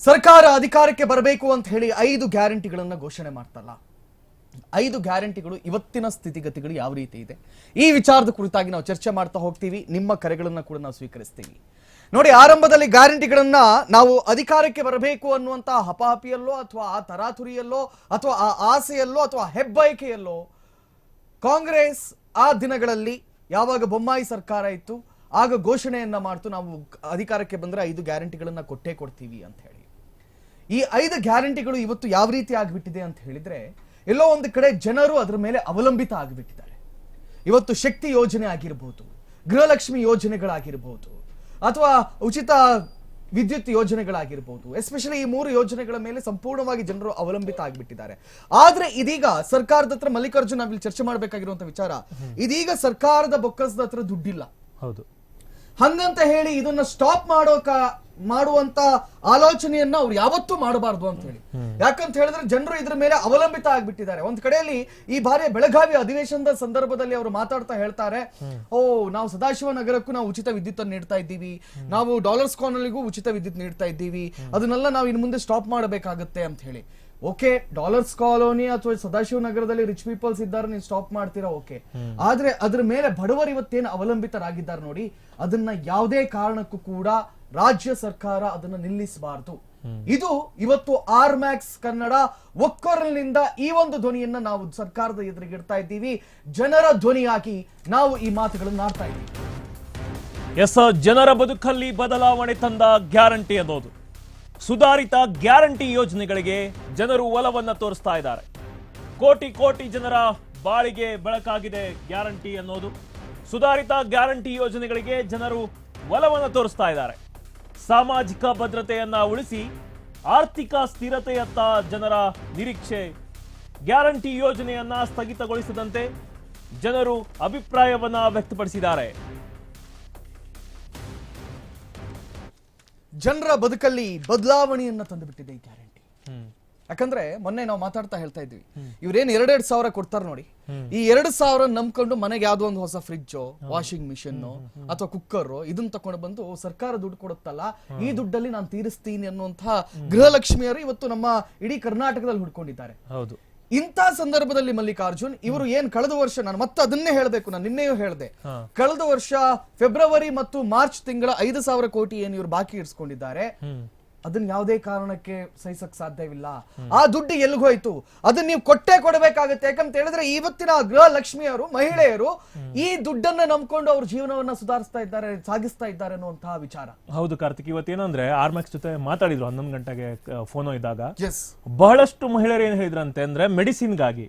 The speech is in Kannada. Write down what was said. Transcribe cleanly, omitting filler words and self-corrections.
ಸರ್ಕಾರ ಅಧಿಕಾರಕ್ಕೆ ಬರಬೇಕು ಅಂತ ಹೇಳಿ 5 ಗ್ಯಾರಂಟಿಗಳನ್ನು ಘೋಷಣೆ ಮಾಡ್ತಲ್ಲ. 5 ಗ್ಯಾರಂಟಿಗಳು ಇವತ್ತಿನ ಸ್ಥಿತಿಗತಿಗಳು ಯಾವ ರೀತಿ ಇದೆ, ಈ ವಿಚಾರದ ಕುರಿತಾಗಿ ನಾವು ಚರ್ಚೆ ಮಾಡ್ತಾ ಹೋಗ್ತೀವಿ. ನಿಮ್ಮ ಕರೆಗಳನ್ನು ಕೂಡ ನಾವು ಸ್ವೀಕರಿಸ್ತೀವಿ. ನೋಡಿ, ಆರಂಭದಲ್ಲಿ ಗ್ಯಾರಂಟಿಗಳನ್ನ ನಾವು ಅಧಿಕಾರಕ್ಕೆ ಬರಬೇಕು ಅನ್ನುವಂತ ಹಪಾಹಪಿಯಲ್ಲೋ ಅಥವಾ ಆ ತರಾತುರಿಯಲ್ಲೋ ಅಥವಾ ಆ ಆಸೆಯಲ್ಲೋ ಅಥವಾ ಹೆಬ್ಬಯಕೆಯಲ್ಲೋ ಕಾಂಗ್ರೆಸ್ ಆ ದಿನಗಳಲ್ಲಿ ಯಾವಾಗ ಬೊಮ್ಮಾಯಿ ಸರ್ಕಾರ ಇತ್ತು ಆಗ ಘೋಷಣೆಯನ್ನ ಮಾಡ್ತು, ನಾವು ಅಧಿಕಾರಕ್ಕೆ ಬಂದ್ರೆ 5 ಗ್ಯಾರಂಟಿಗಳನ್ನ ಕೊಟ್ಟೇ ಕೊಡ್ತೀವಿ ಅಂತ ಹೇಳಿ. ಈ 5 ಗ್ಯಾರಂಟಿಗಳು ಇವತ್ತು ಯಾವ ರೀತಿ ಆಗಿಬಿಟ್ಟಿದೆ ಅಂತ ಹೇಳಿದ್ರೆ, ಎಲ್ಲೋ ಒಂದು ಕಡೆ ಜನರು ಅದರ ಮೇಲೆ ಅವಲಂಬಿತ ಆಗಿಬಿಟ್ಟಿದ್ದಾರೆ. ಇವತ್ತು ಶಕ್ತಿ ಯೋಜನೆ ಆಗಿರಬಹುದು, ಗೃಹಲಕ್ಷ್ಮಿ ಯೋಜನೆಗಳಾಗಿರಬಹುದು, ಅಥವಾ ಉಚಿತ ವಿದ್ಯುತ್ ಯೋಜನೆಗಳಾಗಿರಬಹುದು. ಎಸ್ಪೆಷಲಿ ಈ 3 ಯೋಜನೆಗಳ ಮೇಲೆ ಸಂಪೂರ್ಣವಾಗಿ ಜನರು ಅವಲಂಬಿತ ಆಗಿಬಿಟ್ಟಿದ್ದಾರೆ. ಆದ್ರೆ ಇದೀಗ ಸರ್ಕಾರದ ಹತ್ರ, ಮಲ್ಲಿಕಾರ್ಜುನ್ ನಾವಿಲ್ಲಿ ಚರ್ಚೆ ಮಾಡಬೇಕಾಗಿರುವಂತ ವಿಚಾರ, ಇದೀಗ ಸರ್ಕಾರದ ಬೊಕ್ಕಸದ ಹತ್ರ ದುಡ್ಡಿಲ್ಲ. ಹೌದು, ಹಂಗಂತ ಹೇಳಿ ಇದನ್ನ ಸ್ಟಾಪ್ ಮಾಡುವಂತ ಆಲೋಚನೆಯನ್ನ ಅವ್ರು ಯಾವತ್ತೂ ಮಾಡಬಾರ್ದು ಅಂತ ಹೇಳಿ. ಯಾಕಂತ ಹೇಳಿದ್ರೆ ಜನರು ಇದ್ರ ಮೇಲೆ ಅವಲಂಬಿತ ಆಗ್ಬಿಟ್ಟಿದ್ದಾರೆ. ಒಂದ್ ಕಡೆಯಲ್ಲಿ ಈ ಬಾರಿಯ ಬೆಳಗಾವಿ ಅಧಿವೇಶನದ ಸಂದರ್ಭದಲ್ಲಿ ಅವರು ಮಾತಾಡ್ತಾ ಹೇಳ್ತಾರೆ, ನಾವು ಸದಾಶಿವ ನಗರಕ್ಕೂ ನಾವು ಉಚಿತ ವಿದ್ಯುತ್ ಅನ್ನು ನೀಡ್ತಾ ಇದ್ದೀವಿ, ನಾವು ಡಾಲರ್ಸ್ ಕಾಲೋನಿಗೂ ಉಚಿತ ವಿದ್ಯುತ್ ನೀಡ್ತಾ ಇದ್ದೀವಿ, ಅದನ್ನೆಲ್ಲ ನಾವು ಇನ್ನು ಮುಂದೆ ಸ್ಟಾಪ್ ಮಾಡಬೇಕಾಗತ್ತೆ ಅಂತ ಹೇಳಿ. ಓಕೆ, ಡಾಲರ್ಸ್ ಕಾಲೋನಿ ಅಥವಾ ಸದಾಶಿವ ನಗರದಲ್ಲಿ ರಿಚ್ ಪೀಪಲ್ಸ್ ಇದ್ದಾರೆ, ನೀವು ಸ್ಟಾಪ್ ಮಾಡ್ತೀರಾ, ಓಕೆ. ಆದ್ರೆ ಅದ್ರ ಮೇಲೆ ಬಡವರು ಇವತ್ತೇನು ಅವಲಂಬಿತರಾಗಿದ್ದಾರೆ ನೋಡಿ, ಅದನ್ನ ಯಾವುದೇ ಕಾರಣಕ್ಕೂ ಕೂಡ ರಾಜ್ಯ ಸರ್ಕಾರ ಅದನ್ನ ನಿಲ್ಲಿಸಬಾರದು. ಇದು ಇವತ್ತು ಆರ್ಮ್ಯಾಕ್ಸ್ ಕನ್ನಡ ಒಕ್ಕೊರಲಿನಿಂದ ಈ ಒಂದು ಧ್ವನಿಯನ್ನ ನಾವು ಸರ್ಕಾರದ ಎದುರಿಗೆ ಇಡ್ತಾ ಇದ್ದೀವಿ. ಜನರ ಧ್ವನಿಯಾಗಿ ನಾವು ಈ ಮಾತುಗಳನ್ನು ಆಡ್ತಾ ಇದ್ದೀವಿ. ಜನರ ಬದುಕಲ್ಲಿ ಬದಲಾವಣೆ ತಂದ ಗ್ಯಾರಂಟಿ ಅನ್ನೋದು, ಸುಧಾರಿತ ಗ್ಯಾರಂಟಿ ಯೋಜನೆಗಳಿಗೆ ಜನರು ಒಲವನ್ನ ತೋರಿಸ್ತಾ ಇದ್ದಾರೆ. ಕೋಟಿ ಕೋಟಿ ಜನರ ಬಾಳಿಗೆ ಬೆಳಕಾಗಿದೆ ಗ್ಯಾರಂಟಿ ಅನ್ನೋದು. ಸುಧಾರಿತ ಗ್ಯಾರಂಟಿ ಯೋಜನೆಗಳಿಗೆ ಜನರು ಒಲವನ್ನ ತೋರಿಸ್ತಾ ಇದ್ದಾರೆ. ಸಾಮಾಜಿಕ ಭದ್ರತೆಯನ್ನ ಉಳಿಸಿ ಆರ್ಥಿಕ ಸ್ಥಿರತೆಯತ್ತ ಜನರ ನಿರೀಕ್ಷೆ. ಗ್ಯಾರಂಟಿ ಯೋಜನೆಯನ್ನ ಸ್ಥಗಿತಗೊಳಿಸದಂತೆ ಜನರು ಅಭಿಪ್ರಾಯವನ್ನ ವ್ಯಕ್ತಪಡಿಸಿದ್ದಾರೆ. ಜನರ ಬದುಕಲ್ಲಿ ಬದಲಾವಣೆಯನ್ನ ತಂದುಬಿಟ್ಟಿದೆ ಈ ಗ್ಯಾರಂಟಿ. ಯಾಕಂದ್ರೆ ಮೊನ್ನೆ ನಾವು ಮಾತಾಡ್ತಾ ಹೇಳ್ತಾ ಇದ್ವಿ, ಇವ್ರೇನ್ 2,000 ಕೊಡ್ತಾರೆ ನೋಡಿ, ಈ 2,000 ನಂಬ್ಕೊಂಡು ಮನೆಗೆ ಯಾವ್ದೋ ಒಂದು ಹೊಸ ಫ್ರಿಡ್ಜ್, ವಾಷಿಂಗ್ ಮಿಷಿನ್ ಅಥವಾ ಕುಕ್ಕರ್ ಇದನ್ನ ತಕೊಂಡು ಬಂದು ಸರ್ಕಾರ ದುಡ್ಡು ಕೊಡುತ್ತಲ್ಲ, ಈ ದುಡ್ಡಲ್ಲಿ ನಾನು ತೀರಿಸ್ತೀನಿ ಅನ್ನುವಂತಹ ಗೃಹಲಕ್ಷ್ಮಿಯರು ಇವತ್ತು ನಮ್ಮ ಇಡೀ ಕರ್ನಾಟಕದಲ್ಲಿ ಹುಡ್ಕೊಂಡಿದ್ದಾರೆ. ಹೌದು, ಇಂಥ ಸಂದರ್ಭದಲ್ಲಿ ಮಲ್ಲಿಕಾರ್ಜುನ್ ಇವರು ಏನ್ ಕಳೆದ ವರ್ಷ, ನಾನು ಮತ್ತೆ ಅದನ್ನೇ ಹೇಳಬೇಕು, ನಾನು ನಿನ್ನೆಯೂ ಹೇಳಿದೆ, ಕಳೆದ ವರ್ಷ ಫೆಬ್ರವರಿ ಮತ್ತು ಮಾರ್ಚ್ ತಿಂಗಳ 5,000 ಕೋಟಿ ಏನು ಇವರು ಬಾಕಿ ಇರಿಸ್ಕೊಂಡಿದ್ದಾರೆ, ಅದನ್ನ ಯಾವುದೇ ಕಾರಣಕ್ಕೆ ಸಹಿಸಕ್ ಸಾಧ್ಯವಿಲ್ಲ. ಆ ದುಡ್ಡು ಎಲ್ಲಿಗೋಯ್ತು, ಅದನ್ನ ನೀವು ಕೊಟ್ಟೇ ಕೊಡಬೇಕಾಗುತ್ತೆ. ಯಾಕಂತ ಹೇಳಿದ್ರೆ ಇವತ್ತಿನ ಗೃಹಲಕ್ಷ್ಮಿಯರು, ಮಹಿಳೆಯರು ಈ ದುಡ್ಡನ್ನ ನಂಬ್ಕೊಂಡು ಅವ್ರ ಜೀವನವನ್ನ ಸುಧಾರಿಸ್ತಾ ಇದ್ದಾರೆ, ಸಾಗಿಸ್ತಾ ಇದ್ದಾರೆ ಅನ್ನುವಂತಹ ವಿಚಾರ. ಹೌದು ಕಾರ್ತಿಕ್, ಇವತ್ತೇನಂದ್ರೆ ಆರ್ಮ್ಯಾಕ್ಸ್ ಜೊತೆ ಮಾತಾಡಿದ್ರು 11 ಗಂಟೆಗೆ ಫೋನ್ ಇದ್ದಾಗ. ಎಸ್, ಬಹಳಷ್ಟು ಮಹಿಳೆಯರು ಏನ್ ಹೇಳಿದ್ರಂತೆ ಅಂದ್ರೆ ಮೆಡಿಸಿನ್ಗಾಗಿ